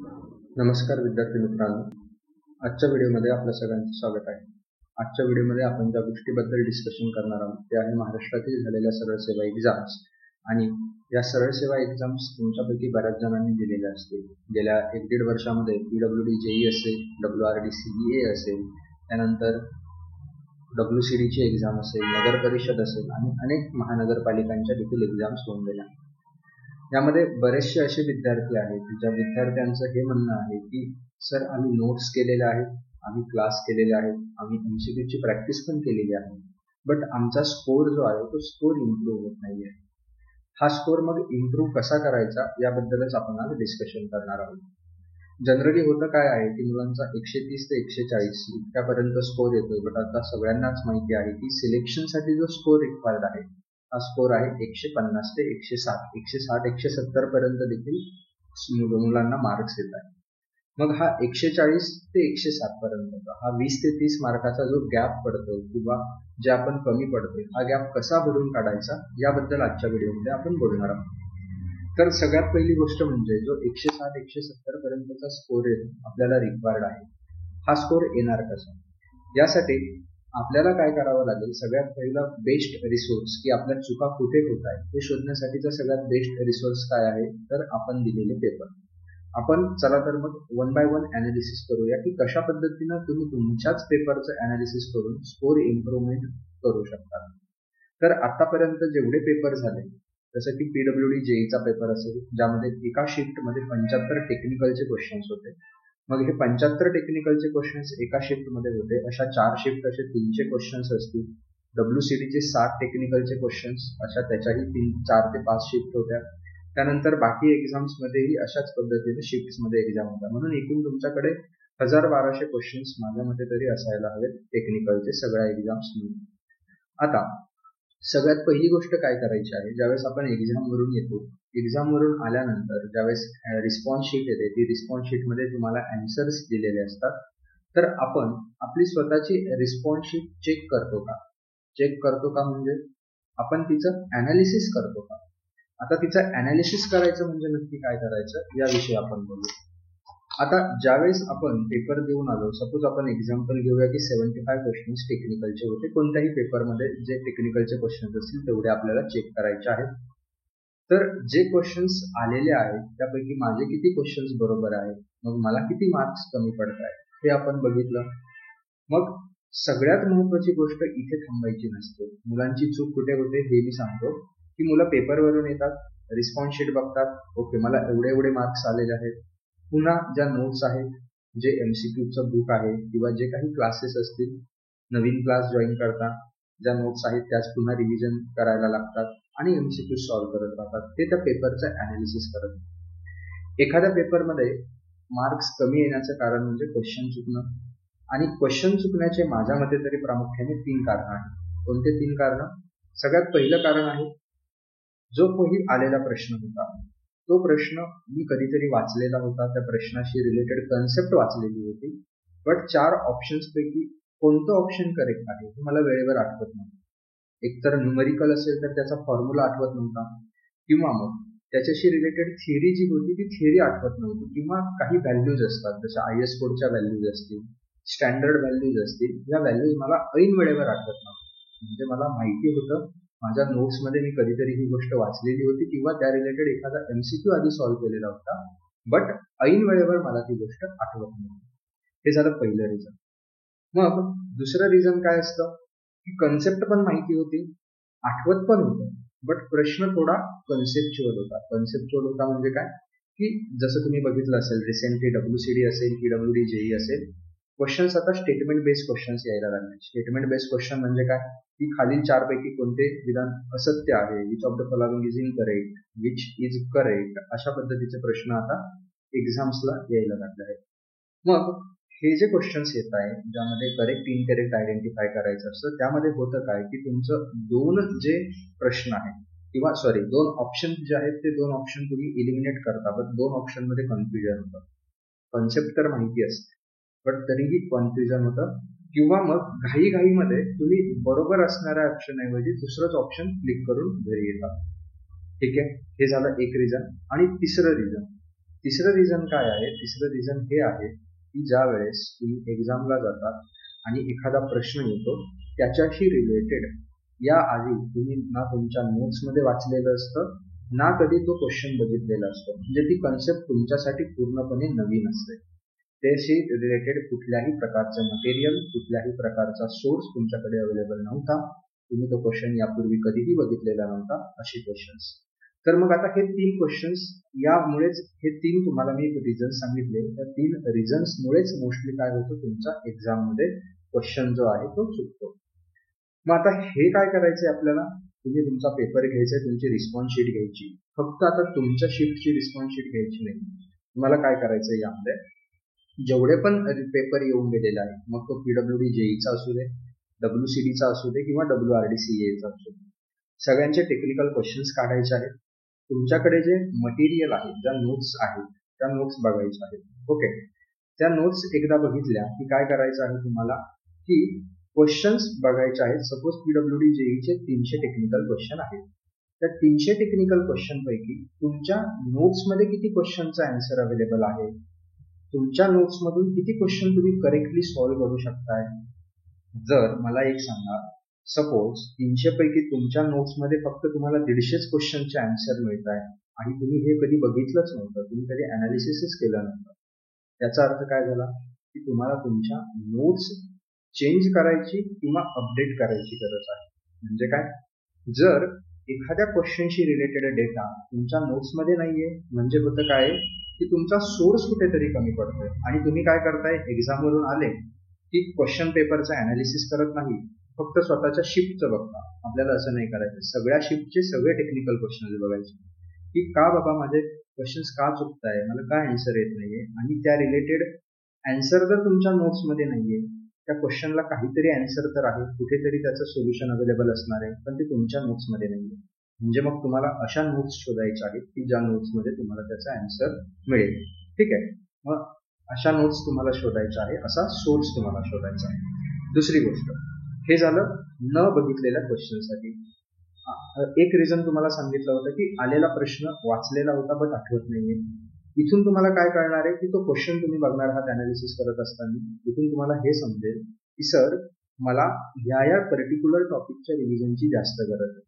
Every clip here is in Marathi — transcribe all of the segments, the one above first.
नमस्कार विद्यार्थी मित्रांनो, आजच्या व्हिडिओमध्ये आपल्या सगळ्यांचं स्वागत आहे. आजच्या व्हिडिओमध्ये आपण ज्या गोष्टीबद्दल डिस्कशन करणार आहोत ते आहे महाराष्ट्रातील झालेल्या सरळ सेवा एक्झाम्स. आणि या सरळ सेवा एक्झाम्स तुमच्यापैकी बऱ्याच जणांनी दिलेल्या असतील. गेल्या 1-1.5 वर्षामध्ये PWD JEE असेल, WRD CEA असेल, त्यानंतर WCD ची एक्झाम असेल, नगर परिषद असेल आणि अनेक महानगरपालिकांच्या देखील एक्झाम्स होऊन गेल्या. यामध्ये बरेचसे असे विद्यार्थी आहेत ज्या विद्यार्थ्यांचं हे म्हणणं आहे की सर आम्ही नोट्स केलेले आहेत, आम्ही क्लास केलेले आहेत, आम्ही MCQ ची प्रॅक्टिस पण केलेली आहे, बट आमचा स्कोर जो आहे तो स्कोर इम्प्रूव्ह होत नाहीये. हा स्कोर मग इम्प्रूव्ह कसा करायचा याबद्दलच आपण आज डिस्कशन करणार आहोत. जनरली होतं काय आहे की मुलांचा 130 ते 140 इतक्यापर्यंत स्कोर येतो, बट आता सगळ्यांनाच माहिती आहे की सिलेक्शनसाठी जो स्कोर रिक्वायर्ड आहे हा स्कोर आहे 150 ते 160, 160-170 पर्यंत देखील मुलांना मार्क्स येत आहे. मग हा 140 ते 160 पर्यंत हा 20 ते 30 मार्काचा जो गॅप पडतो किंवा जे आपण कमी पडतोय हा गॅप कसा भरून काढायचा याबद्दल आजच्या व्हिडिओमध्ये आपण बोलणार आहोत. तर सगळ्यात पहिली गोष्ट म्हणजे जो 160-170 पर्यंतचा स्कोर आपल्याला रिक्वायर्ड आहे, हा स्कोर येणार कसा? यासाठी आपल्याला काय करावं लागेल, सगळ्यात पहिला बेस्ट रिसोर्स की आपल्या चुका कुठे होत आहेत हे शोधण्यासाठीचा सगळ्यात बेस्ट रिसोर्स काय आहे, तर आपण दिलेले पेपर. आपण चला तर मग 1 बाय 1 अनालिसिस करूया की कशा पद्धतीनं तुम्ही तुमच्याच पेपरचं अनालिसिस करून स्कोर इम्प्रूव्हमेंट करू शकता. तर आतापर्यंत जेवढे पेपर झाले, जसं की PWD JEE चा पेपर असेल ज्यामध्ये एका शिफ्टमध्ये 75 टेक्निकलचे क्वेश्चन्स होते. मग हे 75 टेक्निकलचे क्वेश्चन्स एका शिफ्टमध्ये होते. अशा 4 शिफ्ट असे 300 क्वेश्चन्स असतील. WCD चे 7 टेक्निकलचे क्वेश्चन्स अशा त्याच्याही 4 ते 5 शिफ्ट होत्या. त्यानंतर बाकी एक्झाम्स मध्येही अशाच पद्धतीने शिफ्ट्स मध्ये एक्झाम होत्या. म्हणून एकूण तुमच्याकडे 1200 क्वेश्चन्स माझ्या मते तरी असायला हवेत टेक्निकलचे सगळ्या एक्झाम्स मिळून. आता सगळ्यात पहिली गोष्ट काय करायची आहे, ज्यावेळेस आपण एक्झाम वरून येतो, एक्झाम वरून आल्यानंतर ज्यावेळेस रिस्पॉन्स शीट येते, ती रिस्पॉन्स शीट मध्ये तुम्हाला आन्सर्स दिलेले असतात. तर आपण आपली स्वतःची रिस्पॉन्स शीट चेक करतो का? चेक करतो का म्हणजे आपण तिचं अनालिसिस करतो का? आता तिचं अनालिसिस करायचं म्हणजे नक्की काय करायचं याविषयी आपण बोलू. आता ज्यावेळेस आपण पेपर देऊन आलो, सपोज आपण एक्झाम्पल घेऊया की 75 क्वेश्चन्स टेक्निकलचे होते. कोणत्याही पेपरमध्ये जे टेक्निकलचे क्वेश्चन्स असतील तेवढे आपल्याला चेक करायचे आहेत. तर जे क्वेश्चन्स आलेले आहेत त्यापैकी माझे किती क्वेश्चन्स बरोबर आहेत, मग मला किती मार्क्स कमी पडत आहेत हे आपण बघितलं. मग सगळ्यात महत्वाची गोष्ट इथे थांबायची नसते. मुलांची चूक कुठे होते हे मी सांगतो की मुलं पेपरवरून येतात, रिस्पॉन्स शीट बघतात, ओके मला एवढे मार्क्स आलेले आहेत. पुन्हा ज्या नोट्स आहेत, जे MCQचं बुक आहे किंवा जे काही क्लासेस असतील, नवीन क्लास जॉईन करता, ज्या नोट्स आहेत त्याच पुन्हा रिव्हिजन करायला लागतात आणि MCQ सॉल्व्ह करत राहतात. ते त्या पेपरचं अनालिसिस करत. एखाद्या पेपरमध्ये मार्क्स कमी येण्याचं कारण म्हणजे क्वेश्चन चुकणं. आणि क्वेश्चन चुकण्याचे माझ्या मते तरी प्रामुख्याने 3 कारण आहेत. कोणते 3 कारण? सगळ्यात पहिलं कारण आहे, जो काही आलेला प्रश्न होता तो प्रश्न मी कधीतरी वाचलेला होता, त्या प्रश्नाशी रिलेटेड कन्सेप्ट वाचलेली होती, बट 4 ऑप्शन्स पैकी कोणतं ऑप्शन करेक्ट आहे हे मला वेळेवर आठवत नव्हतं. एकतर न्यूमेरिकल असेल तर त्याचा फॉर्म्युला आठवत नव्हता, किंवा मग त्याच्याशी रिलेटेड थिअरी जी होती ती थिअरी आठवत नव्हती, किंवा काही व्हॅल्यूज असतात जशा IS कोडच्या व्हॅल्यूज असतील, स्टँडर्ड व्हॅल्यूज असतील, या व्हॅल्यूज मला ऐन वेळेवर आठवत नव्हतं. म्हणजे मला माहिती होतं, माझ्या नोट्स मध्ये मी कधीतरी ही गोष्ट वाचलेली होती किंवा त्या रिलेटेड एखादा MCQ आधी सॉल्व्ह केलेला होता, बट ऐन वेळेवर मला ती गोष्ट आठवत नव्हती. हे झालं पहिलं रिझन. मग दुसरं रिझन काय असतं की कन्सेप्ट पण माहिती होती, आठवत पण होतं, बट प्रश्न थोडा कन्सेप्च्युअल होता. कन्सेप्च्युअल होता म्हणजे काय की जसं तुम्ही बघितलं असेल रिसेंटली WCD असेल, PWD JEE असेल, क्वेश्चन्स आता स्टेटमेंट बेस्ड क्वेश्चन्स यायला लागले. स्टेटमेंट बेस्ड क्वेश्चन म्हणजे काय की खालील 4 पैकी कोणते विधान असत्य आहे, which of the following is incorrect, which is correct, अशा पद्धतीचे प्रश्न आता एक्झाम्सला यायला लागले आहेत. मग हे जे क्वेश्चन्स येत आहे ज्यामध्ये करेक्ट इनकरेक्ट आयडेंटिफाय करायचं असतं, त्यामध्ये होतं काय की तुमचं 2 जे प्रश्न आहेत किंवा 2 ऑप्शन जे आहेत ते 2 ऑप्शन तुम्ही इलिमिनेट करता, पण 2 ऑप्शन मध्ये कन्फ्युजन होतं. कन्सेप्ट तर माहिती असते बट तरीही कन्फ्युजन होतं, किंवा मग घाईमध्ये तुम्ही बरोबर असणाऱ्या ऑप्शन ऐवजी दुसरंच ऑप्शन क्लिक करून घरी येतात. ठीक आहे, हे झालं एक रिझन. आणि तिसरं रिझन, तिसरं रिझन काय आहे? तिसरं रिझन हे आहे की ज्या वेळेस तुम्ही एक्झामला जातात आणि एखादा प्रश्न येतो त्याच्याशी रिलेटेड या आधी तुम्ही ना तुमच्या नोट्समध्ये वाचलेलं असतं ना कधी तो क्वेश्चन बघितलेला असतो. म्हणजे ती कन्सेप्ट तुमच्यासाठी पूर्णपणे नवीन असते. त्याशी रिलेटेड कुठल्याही प्रकारचं मटेरियल, कुठल्याही प्रकारचा सोर्स तुमच्याकडे अवेलेबल नव्हता. तुम्ही तो क्वेश्चन यापूर्वी कधीही बघितलेला नव्हता. असे क्वेश्चन्स. तर मग आता हे 3 क्वेश्चन्स यामुळेच हे 3 तुम्हाला मी रिझन सांगितले. त्या 3 रिझन्समुळेच मोस्टली काय होतं तुमच्या एक्झाममध्ये क्वेश्चन जो आहे तो चुकतो. मग आता हे काय करायचंय आपल्याला? तुम्ही तुमचा पेपर घ्यायचा, तुमची रिस्पॉन्स शीट घ्यायची. फक्त आता तुमच्या शिफ्टची रिस्पॉन्स शीट घ्यायची नाही. तुम्हाला काय करायचंय यामध्ये जेवढे पण पेपर येऊन गेलेले आहेत, मग तो PWD JEEचा असू दे, WCDचा असू दे किंवा WRD-CA असू दे, सगळ्यांचे टेक्निकल क्वेश्चन्स काढायचे आहेत. तुमच्याकडे जे मटेरियल आहे, ज्या नोट्स आहेत त्या नोट्स बघायच्या आहेत. ओके, त्या नोट्स एकदा बघितल्या की काय करायचं आहे तुम्हाला की क्वेश्चन्स बघायचे आहेत. सपोज PWD JEEचे 300 टेक्निकल क्वेश्चन आहेत. त्या 300 टेक्निकल क्वेश्चन पैकी तुमच्या नोट्समध्ये किती क्वेश्चनचा आन्सर अवेलेबल आहे? तुमच्या नोट्समधून किती क्वेश्चन तुम्ही करेक्टली सॉल्व्ह करू शकताय? जर मला एक सांगा, सपोज 300 पैकी तुमच्या नोट्समध्ये फक्त तुम्हाला 150 क्वेश्चनचे आन्सर मिळत आहे आणि तुम्ही हे कधी बघितलंच नव्हतं, तुम्ही कधी अनालिसिसच केलं नव्हतं. त्याचा अर्थ काय झाला की तुम्हाला तुमच्या नोट्स चेंज करायची किंवा अपडेट करायची गरज आहे. म्हणजे काय? जर एखाद्या क्वेश्चनशी रिलेटेड डेटा तुमच्या नोट्समध्ये नाहीये म्हणजे होतं काय की तुमचा सोर्स कुठेतरी कमी पडतोय आणि तुम्ही काय करताय, एक्झामवरून आले की क्वेश्चन पेपरचं अनालिसिस करत नाही, फक्त स्वतःच्या शिफ्टचं बघता. आपल्याला असं नाही करायचं. सगळ्या शिफ्टचे सगळे टेक्निकल क्वेश्चन बघायचे की का बाबा माझे क्वेश्चन्स का चुकताय, मला काय आन्सर येत नाहीये, आणि त्या रिलेटेड आन्सर जर तुमच्या नोट्समध्ये नाहीये, त्या क्वेश्चनला काहीतरी आन्सर तर आहे, कुठेतरी त्याचं सोल्युशन अवेलेबल असणार आहे, पण ते तुमच्या नोट्समध्ये नाहीये. म्हणजे मग तुम्हाला अशा नोट्स शोधायच्या आहेत की ज्या नोट्समध्ये तुम्हाला त्याचा आन्सर मिळेल. ठीक आहे, मग अशा नोट्स तुम्हाला शोधायच्या आहे, असा सोर्स तुम्हाला शोधायचा आहे. दुसरी गोष्ट, हे झालं न बघितलेल्या क्वेश्चनसाठी. एक रिझन तुम्हाला सांगितलं होतं की आलेला प्रश्न वाचलेला होता बट आठवत नाहीये. इथून तुम्हाला काय कळणार आहे की तो क्वेश्चन तुम्ही बघणार आहात अनालिसिस करत असताना. इथून तुम्हाला हे समजेल की सर मला या पर्टिक्युलर टॉपिकच्या रिव्हिजनची जास्त गरज आहे.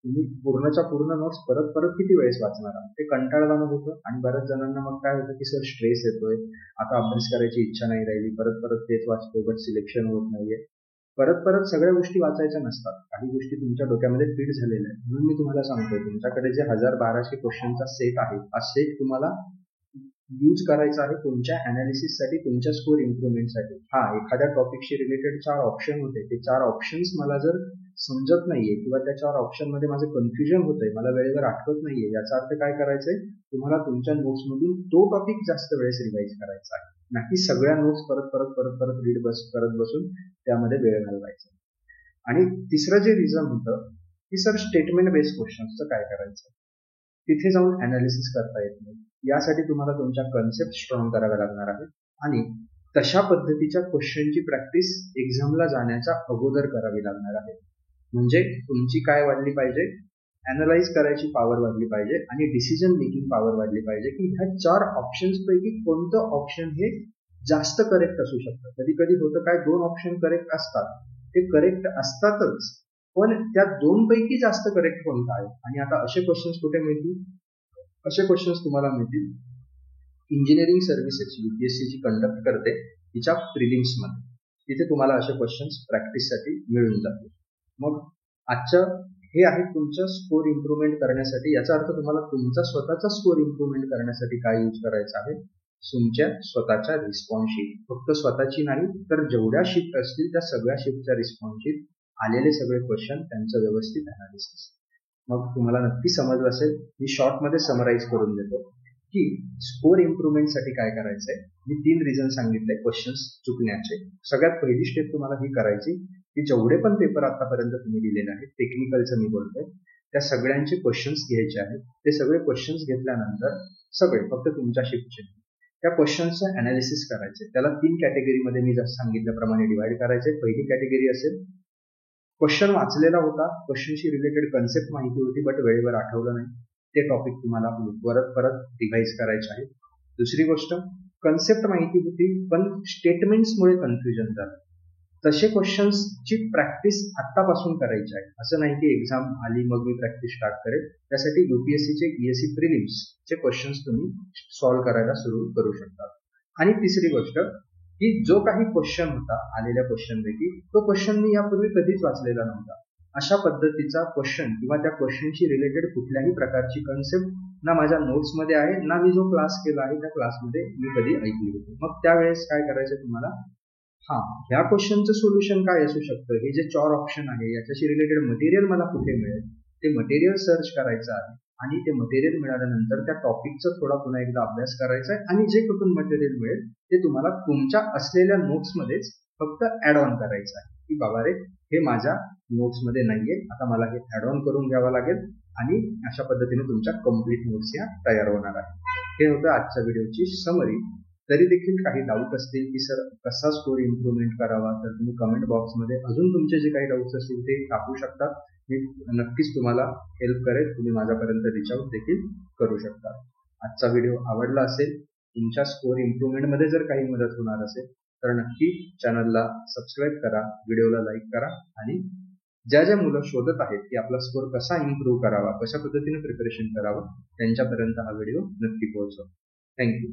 तुम्ही पूर्णच्या पूर्ण नोट्स परत परत किती वेळेस वाचणार आहात? ते कंटाळवाणं होतं आणि बऱ्याच जणांना मग काय होतं की सर स्ट्रेस येतोय, आता अभ्यास करायची इच्छा नाही राहिली, परत परत तेच वाचतोय बट सिलेक्शन होत नाहीये. परत परत सगळ्या गोष्टी वाचायच्या नसतात. काही गोष्टी तुमच्या डोक्यामध्ये फिट झालेल्या आहेत. म्हणून मी तुम्हाला सांगतोय, तुमच्याकडे जे 1200 क्वेश्चनचा सेट आहे, हा सेट तुम्हाला यूज करायचा आहे तुमच्या अनालिसिससाठी, तुमच्या स्कोर इम्प्रुव्हमेंटसाठी. हा, एखाद्या टॉपिकशी रिलेटेड 4 ऑप्शन होते, ते 4 ऑप्शन्स मला जर समजत नाहीये किंवा त्या 4 ऑप्शन मध्ये माझं कन्फ्युजन होतंय, मला वेळेवर आठवत नाहीये, याचा अर्थ काय करायचंय, तुम्हाला तुमच्या नोट्समधून तो टॉपिक जास्त वेळेस रिवाइज करायचा आहे, नाही सगळ्या नोट्स परत परत परत परत रीड करत बसून त्यामध्ये वेळ घालवायचा. आणि तिसरं जे रिझन होतं की सर स्टेटमेंट बेस्ड क्वेश्चन्सचं काय करायचं? तिथे जाऊन अनालिसिस करता येत नाही. यासाठी तुम्हाला तुमच्या कन्सेप्ट स्ट्रॉंग कराव्या लागणार आहे आणि तशा पद्धतीच्या क्वेश्चनची प्रॅक्टिस एक्झामला जाण्याच्या अगोदर करावी लागणार आहे. म्हणजे तुमची काय वाढली पाहिजे, अनालाइज करायची पॉवर वाढली पाहिजे आणि डिसिजन मेकिंग पॉवर वाढली पाहिजे की ह्या 4 ऑप्शन्स पैकी कोणतं ऑप्शन हे जास्त करेक्ट असू शकतं. कधी कधी होतं काय, 2 ऑप्शन करेक्ट असतात, ते करेक्ट असतातच, पण त्या 2 पैकी जास्त करेक्ट कोणतं आहे. आणि आता असे क्वेश्चन्स कुठे मिळतील? असे क्वेश्चन्स तुम्हाला मिळतील इंजिनिअरिंग सर्व्हिसेस UPSC जी कंडक्ट करते तिच्या प्रिलिम्स मध्ये. तिथे तुम्हाला असे क्वेश्चन्स प्रॅक्टिससाठी मिळून जातील. मग आजचं हे आहे तुमचं स्कोर इम्प्रुव्हमेंट करण्यासाठी. याचा अर्थ तुम्हाला तुमचा स्वतःचा स्कोर इम्प्रुव्हमेंट करण्यासाठी काय यूज करायचं आहे, तुमच्या स्वतःच्या रिस्पॉन्स शीट. फक्त स्वतःची नाही तर जेवढ्या शिफ्ट असतील त्या सगळ्या शिफ्टच्या रिस्पॉन्स शीट, आलेले सगळे क्वेश्चन, त्यांचं व्यवस्थित अनालिसिस. मग तुम्हाला नक्की समजलं असेल. मी शॉर्टमध्ये समराईज करून देतो की स्कोर इम्प्रुव्हमेंटसाठी काय करायचंय. मी 3 रिझन सांगितले क्वेश्चन्स चुकण्याचे. सगळ्यात पहिली स्टेप तुम्हाला ही करायची की जेवढे पण पेपर आतापर्यंत तुम्ही दिलेले आहेत, टेक्निकलचं मी बोलतोय, त्या सगळ्यांचे क्वेश्चन्स घ्यायचे आहेत. ते सगळे क्वेश्चन्स घेतल्यानंतर सगळे फक्त तुमच्या शिफ्टचे त्या क्वेश्चन्सचं अनालिसिस करायचे. त्याला 3 कॅटेगरीमध्ये मी जसं सांगितल्याप्रमाणे डिवाइड करायचे. पहिली कॅटेगरी असेल क्वेश्चन वाचलेला होता, क्वेश्चनशी रिलेटेड कन्सेप्ट माहिती होती बट वेळेवर आठवलं नाही, ते टॉपिक तुम्हाला परत परत रिवाइज करायचे आहे. दुसरी गोष्ट, कन्सेप्ट माहिती होती पण स्टेटमेंट्समुळे कन्फ्युजन झालं. तसे क्वेश्चन्सची प्रॅक्टिस आत्तापासून करायची आहे. असं नाही की एक्झाम आली मग मी प्रॅक्टिस स्टार्ट करेल. त्यासाठी UPSCचे ESE प्रिलिम्सचे क्वेश्चन्स तुम्ही सॉल्व्ह करायला सुरू करू शकता. आणि तिसरी गोष्ट की जो काही क्वेश्चन होता आलेल्या क्वेश्चनपैकी तो क्वेश्चन मी यापूर्वी कधीच वाचलेला नव्हता. अशा पद्धतीचा क्वेश्चन किंवा त्या क्वेश्चनशी रिलेटेड कुठल्याही प्रकारची कन्सेप्ट ना माझ्या नोट्समध्ये आहे ना मी जो क्लास केला आहे त्या क्लासमध्ये मी कधी ऐकली होती. मग त्यावेळेस काय करायचं तुम्हाला, ह्या क्वेश्चनचं सोल्युशन काय असू शकतं, हे जे 4 ऑप्शन आहे याच्याशी रिलेटेड मटेरियल मला कुठे मिळेल ते मटेरियल सर्च करायचं आहे. आणि ते मटेरियल मिळाल्यानंतर त्या टॉपिकचा थोडा पुन्हा एकदा अभ्यास करायचा आहे आणि जे कुठून मटेरियल मिळेल ते तुम्हाला तुमच्या असलेल्या नोट्समध्येच फक्त ऍड ऑन करायचं आहे की बाबा रे हे माझ्या नोट्समध्ये नाहीये, आता मला हे ऍड ऑन करून घ्यावं लागेल. आणि अशा पद्धतीने तुमच्या कम्प्लीट नोट्स या तयार होणार आहे. हे होतं आजच्या व्हिडिओची समरी. तरी देखील काही डाऊट असतील की सर कसा स्कोर इम्प्रूव्हमेंट करावा तर तुम्ही कमेंट बॉक्समध्ये अजून तुमचे जे काही डाऊट्स असतील ते टाकू शकता. मी नक्कीच तुम्हाला हेल्प करेल. तुम्ही माझ्यापर्यंत रीच आउट देखील करू शकता. आजचा व्हिडिओ आवडला असेल, तुमच्या स्कोर इम्प्रूव्हमेंटमध्ये जर काही मदत होणार असेल तर नक्की चॅनलला सबस्क्राईब करा, व्हिडिओला लाईक करा आणि ज्या ज्या मुलं शोधत आहेत की आपला स्कोर कसा इम्प्रूव्ह करावा, कशा पद्धतीने प्रिपरेशन करावं त्यांच्यापर्यंत हा व्हिडिओ नक्की पोहोचवा. थँक्यू.